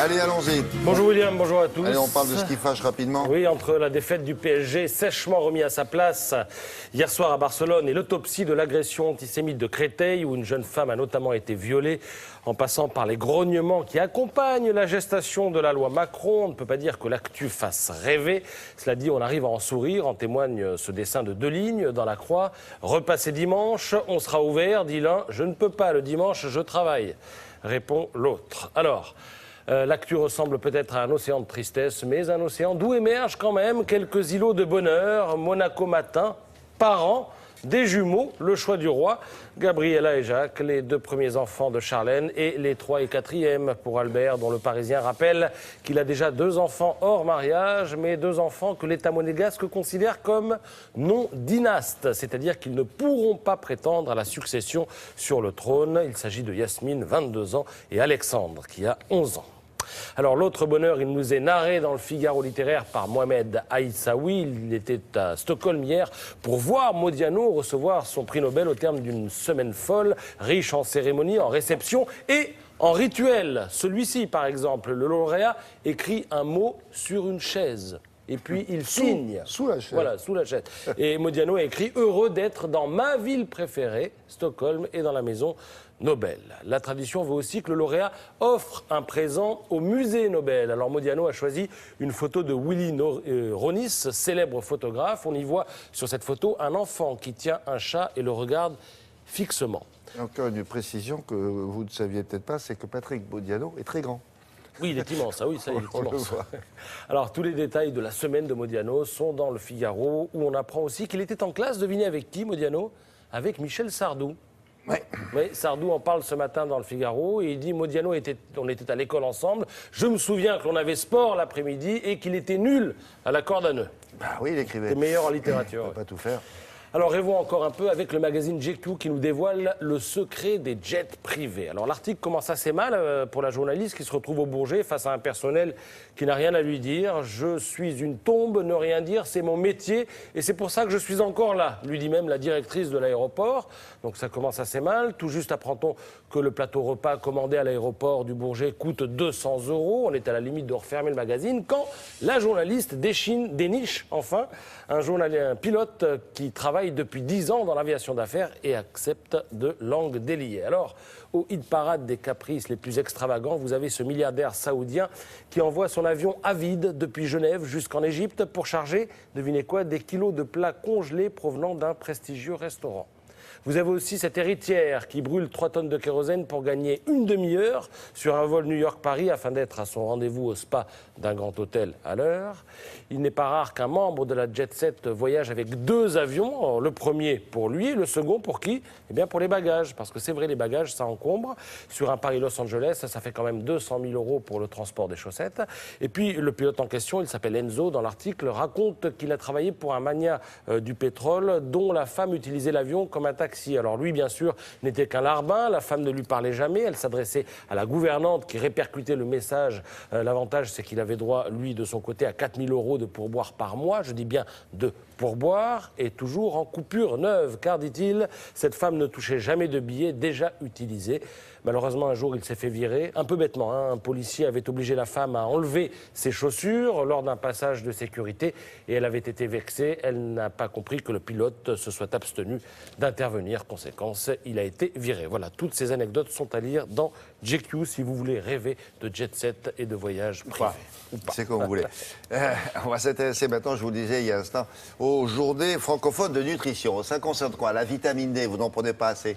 Allez, allons-y. Bonjour William, bonjour à tous. Allez, on parle de ce qui fâche rapidement. Oui, entre la défaite du PSG, sèchement remis à sa place hier soir à Barcelone, et l'autopsie de l'agression antisémite de Créteil, où une jeune femme a notamment été violée, en passant par les grognements qui accompagnent la gestation de la loi Macron, on ne peut pas dire que l'actu fasse rêver. Cela dit, on arrive à en sourire, en témoigne ce dessin de 2 lignes dans la croix. Repassé dimanche, on sera ouvert, dit l'un. Je ne peux pas, le dimanche, je travaille, répond l'autre. Alors, l'actu ressemble peut-être à un océan de tristesse, mais un océan d'où émergent quand même quelques îlots de bonheur. Monaco matin, parents, des jumeaux, le choix du roi, Gabriella et Jacques, les 2 premiers enfants de Charlène, et les 3 et 4e pour Albert, dont le Parisien rappelle qu'il a déjà 2 enfants hors mariage, mais 2 enfants que l'État monégasque considère comme non dynastes, c'est-à-dire qu'ils ne pourront pas prétendre à la succession sur le trône. Il s'agit de Yasmine, 22 ans, et Alexandre, qui a 11 ans. Alors l'autre bonheur, il nous est narré dans le Figaro littéraire par Mohamed Aïssaoui. Il était à Stockholm hier pour voir Modiano recevoir son prix Nobel au terme d'une semaine folle, riche en cérémonies, en réceptions et en rituels. Celui-ci, par exemple, le lauréat écrit un mot sur une chaise. Et puis il signe. Sous la chaise. Voilà, sous la chaise. Et Modiano a écrit « Heureux d'être dans ma ville préférée, Stockholm, et dans la maison Nobel ». La tradition veut aussi que le lauréat offre un présent au musée Nobel. Alors Modiano a choisi une photo de Willy Ronis, célèbre photographe. On y voit sur cette photo un enfant qui tient un chat et le regarde fixement. Et encore une précision que vous ne saviez peut-être pas, c'est que Patrick Modiano est très grand. Oui, il est immense, ah oui, ça, il est On le immense. voit. Alors, tous les détails de la semaine de Modiano sont dans le Figaro, où on apprend aussi qu'il était en classe, devinez avec qui, Modiano? Avec Michel Sardou. Ouais. Oui, Sardou en parle ce matin dans le Figaro, et il dit Modiano, on était à l'école ensemble, je me souviens que l'on avait sport l'après-midi et qu'il était nul à la corde à nœuds. Bah oui, il écrivait. C'est meilleur en littérature. On ne peut pas tout faire. Alors rêvons encore un peu avec le magazine GQ qui nous dévoile le secret des jets privés. Alors l'article commence assez mal pour la journaliste qui se retrouve au Bourget face à un personnel qui n'a rien à lui dire. « Je suis une tombe, ne rien dire, c'est mon métier et c'est pour ça que je suis encore là », lui dit même la directrice de l'aéroport. Donc ça commence assez mal. Tout juste apprend-on que le plateau repas commandé à l'aéroport du Bourget coûte 200 €. On est à la limite de refermer le magazine quand la journaliste déniche enfin un pilote qui travaille depuis 10 ans dans l'aviation d'affaires et accepte de langue déliée. Alors, au hit parade des caprices les plus extravagants, vous avez ce milliardaire saoudien qui envoie son avion à vide depuis Genève jusqu'en Égypte pour charger, devinez quoi, des kilos de plats congelés provenant d'un prestigieux restaurant. Vous avez aussi cette héritière qui brûle 3 tonnes de kérosène pour gagner une demi-heure sur un vol New York-Paris afin d'être à son rendez-vous au spa d'un grand hôtel à l'heure. Il n'est pas rare qu'un membre de la Jet Set voyage avec 2 avions. Le premier pour lui et le second pour qui? Eh bien pour les bagages, parce que c'est vrai, les bagages, ça encombre. Sur un Paris-Los Angeles, ça fait quand même 200 000 € pour le transport des chaussettes. Et puis le pilote en question, il s'appelle Enzo, dans l'article, raconte qu'il a travaillé pour un magnat du pétrole dont la femme utilisait l'avion comme un taxi. Alors lui, bien sûr, n'était qu'un larbin, la femme ne lui parlait jamais, elle s'adressait à la gouvernante qui répercutait le message. L'avantage, c'est qu'il avait droit, lui, de son côté, à 4 000 € de pourboire par mois, je dis bien de pourboire, et toujours en coupure neuve, car, dit-il, cette femme ne touchait jamais de billets déjà utilisés. Malheureusement, un jour, il s'est fait virer, un peu bêtement. Un policier avait obligé la femme à enlever ses chaussures lors d'un passage de sécurité et elle avait été vexée. Elle n'a pas compris que le pilote se soit abstenu d'intervenir. Conséquence, il a été viré. Voilà, toutes ces anecdotes sont à lire dans GQ si vous voulez rêver de jet set et de voyages privés. C'est comme vous voulez. On va s'intéresser maintenant, je vous le disais il y a un instant, aux journées francophones de nutrition. Ça concerne quoi? La vitamine D, vous n'en prenez pas assez?